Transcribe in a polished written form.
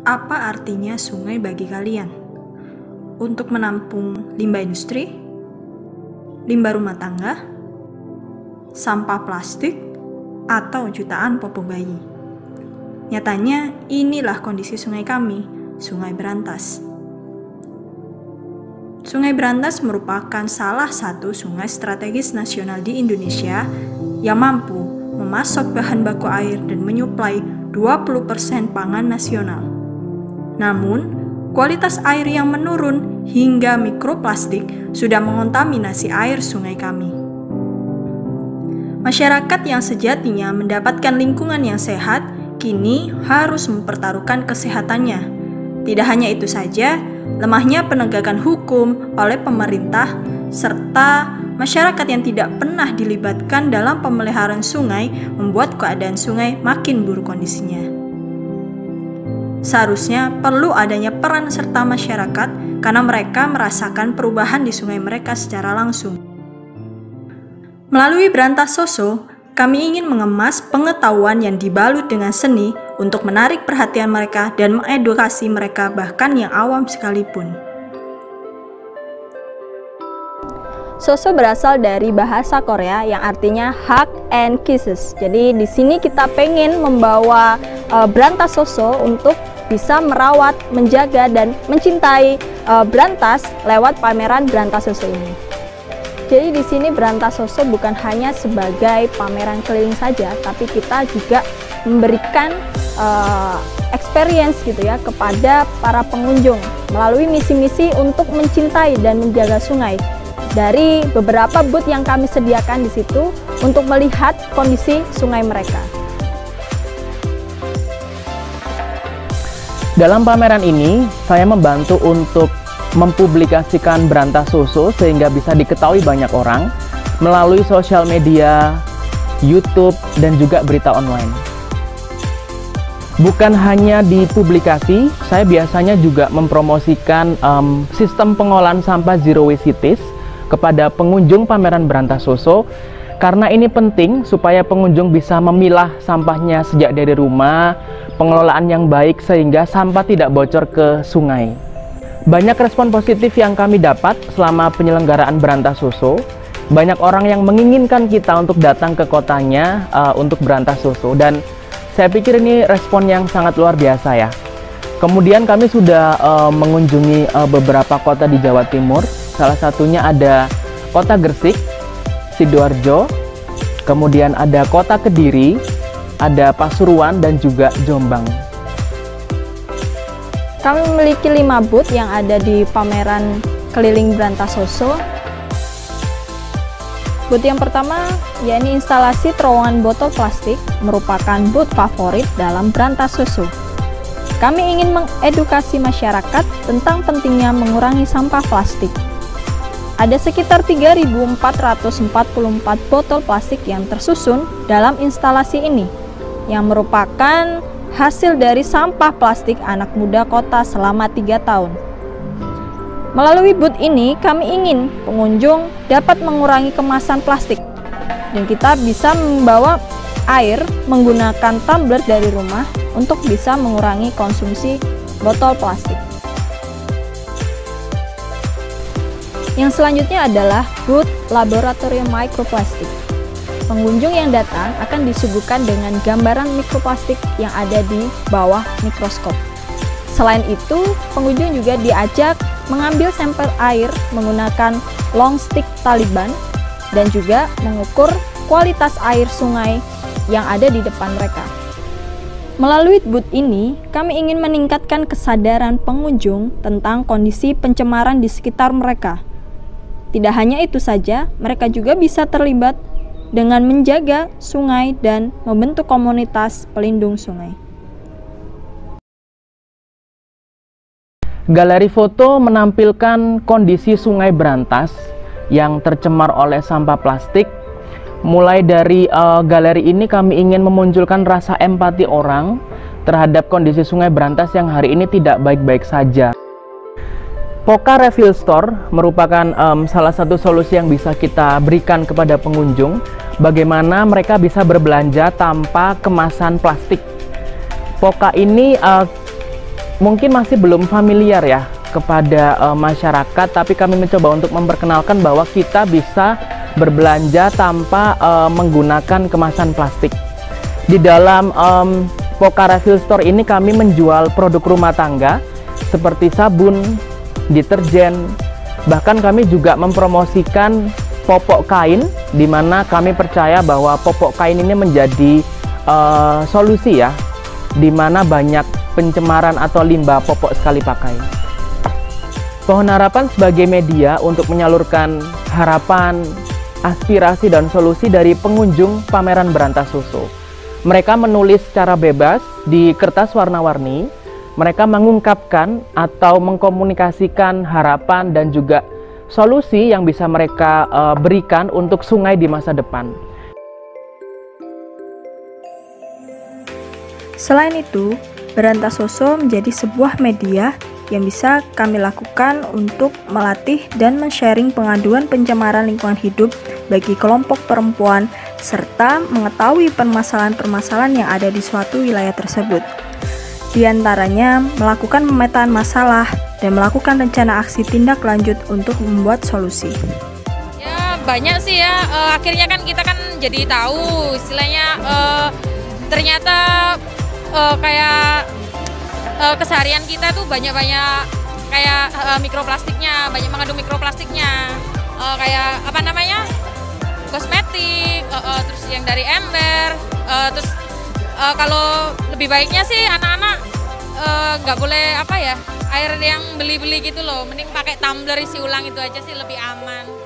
Apa artinya sungai bagi kalian? Untuk menampung limbah industri, limbah rumah tangga, sampah plastik, atau jutaan popok bayi? Nyatanya, inilah kondisi sungai kami, Sungai Berantas. Sungai Berantas merupakan salah satu sungai strategis nasional di Indonesia yang mampu memasok bahan baku air dan menyuplai 20% pangan nasional. Namun, kualitas air yang menurun hingga mikroplastik sudah mengontaminasi air sungai kami. Masyarakat yang sejatinya mendapatkan lingkungan yang sehat, kini harus mempertaruhkan kesehatannya. Tidak hanya itu saja, lemahnya penegakan hukum oleh pemerintah serta masyarakat yang tidak pernah dilibatkan dalam pemeliharaan sungai membuat keadaan sungai makin buruk kondisinya. Seharusnya perlu adanya peran serta masyarakat karena mereka merasakan perubahan di sungai mereka secara langsung. Melalui Berantas Soso, kami ingin mengemas pengetahuan yang dibalut dengan seni untuk menarik perhatian mereka dan mengedukasi mereka bahkan yang awam sekalipun. Soso berasal dari bahasa Korea yang artinya hug and kisses. Jadi di sini kita pengen membawa Berantas Soso untuk bisa merawat, menjaga, dan mencintai Berantas lewat pameran Berantas Soso ini. Jadi di sini Berantas Soso bukan hanya sebagai pameran keliling saja, tapi kita juga memberikan experience gitu ya kepada para pengunjung melalui misi-misi untuk mencintai dan menjaga sungai. Dari beberapa booth yang kami sediakan di situ untuk melihat kondisi sungai mereka. Dalam pameran ini, saya membantu untuk mempublikasikan Berantas Soso sehingga bisa diketahui banyak orang melalui sosial media, YouTube, dan juga berita online. Bukan hanya di publikasi, saya biasanya juga mempromosikan sistem pengolahan sampah Zero Waste Cities kepada pengunjung pameran Berantas Soso, karena ini penting supaya pengunjung bisa memilah sampahnya sejak dari rumah, pengelolaan yang baik sehingga sampah tidak bocor ke sungai. Banyak respon positif yang kami dapat selama penyelenggaraan Berantas Soso. Banyak orang yang menginginkan kita untuk datang ke kotanya untuk Berantas Soso, dan saya pikir ini respon yang sangat luar biasa ya. Kemudian kami sudah mengunjungi beberapa kota di Jawa Timur. Salah satunya ada Kota Gresik, Sidoarjo, kemudian ada Kota Kediri, ada Pasuruan, dan juga Jombang. Kami memiliki 5 booth yang ada di pameran keliling Berantas Soso. Booth yang pertama yakni instalasi terowongan botol plastik, merupakan booth favorit dalam Berantas Soso. Kami ingin mengedukasi masyarakat tentang pentingnya mengurangi sampah plastik. Ada sekitar 3.444 botol plastik yang tersusun dalam instalasi ini, yang merupakan hasil dari sampah plastik anak muda kota selama 3 tahun. Melalui booth ini, kami ingin pengunjung dapat mengurangi kemasan plastik, dan kita bisa membawa air menggunakan tumbler dari rumah untuk bisa mengurangi konsumsi botol plastik. Yang selanjutnya adalah booth Laboratorium Mikroplastik. Pengunjung yang datang akan disuguhkan dengan gambaran mikroplastik yang ada di bawah mikroskop. Selain itu, pengunjung juga diajak mengambil sampel air menggunakan long stick tali ban dan juga mengukur kualitas air sungai yang ada di depan mereka. Melalui booth ini, kami ingin meningkatkan kesadaran pengunjung tentang kondisi pencemaran di sekitar mereka. Tidak hanya itu saja, mereka juga bisa terlibat dengan menjaga sungai dan membentuk komunitas pelindung sungai. Galeri foto menampilkan kondisi Sungai Berantas yang tercemar oleh sampah plastik. Mulai dari galeri ini kami ingin memunculkan rasa empati orang terhadap kondisi Sungai Berantas yang hari ini tidak baik-baik saja. Poka Refill Store merupakan salah satu solusi yang bisa kita berikan kepada pengunjung, bagaimana mereka bisa berbelanja tanpa kemasan plastik. Poka ini mungkin masih belum familiar ya kepada masyarakat, tapi kami mencoba untuk memperkenalkan bahwa kita bisa berbelanja tanpa menggunakan kemasan plastik. Di dalam Pokhara Refill Store ini kami menjual produk rumah tangga seperti sabun, deterjen, bahkan kami juga mempromosikan popok kain, di mana kami percaya bahwa popok kain ini menjadi solusi ya, di mana banyak pencemaran atau limbah popok sekali pakai. Pohon Harapan sebagai media untuk menyalurkan harapan, aspirasi, dan solusi dari pengunjung pameran Berantas Susu. Mereka menulis secara bebas di kertas warna-warni. Mereka mengungkapkan atau mengkomunikasikan harapan dan juga solusi yang bisa mereka berikan untuk sungai di masa depan. Selain itu, Berantas Susu menjadi sebuah media yang bisa kami lakukan untuk melatih dan men-sharing pengaduan pencemaran lingkungan hidup bagi kelompok perempuan, serta mengetahui permasalahan-permasalahan yang ada di suatu wilayah tersebut. Di antaranya, melakukan pemetaan masalah dan melakukan rencana aksi tindak lanjut untuk membuat solusi. Ya, banyak sih ya, akhirnya kan kita kan jadi tahu istilahnya ternyata kayak keseharian kita tuh banyak-banyak kayak mikroplastiknya, banyak mengandung mikroplastiknya, kayak apa namanya, kosmetik, terus yang dari ember, terus kalau lebih baiknya sih anak-anak nggak boleh apa ya, air yang beli-beli gitu loh, mending pakai tumbler isi ulang itu aja sih lebih aman.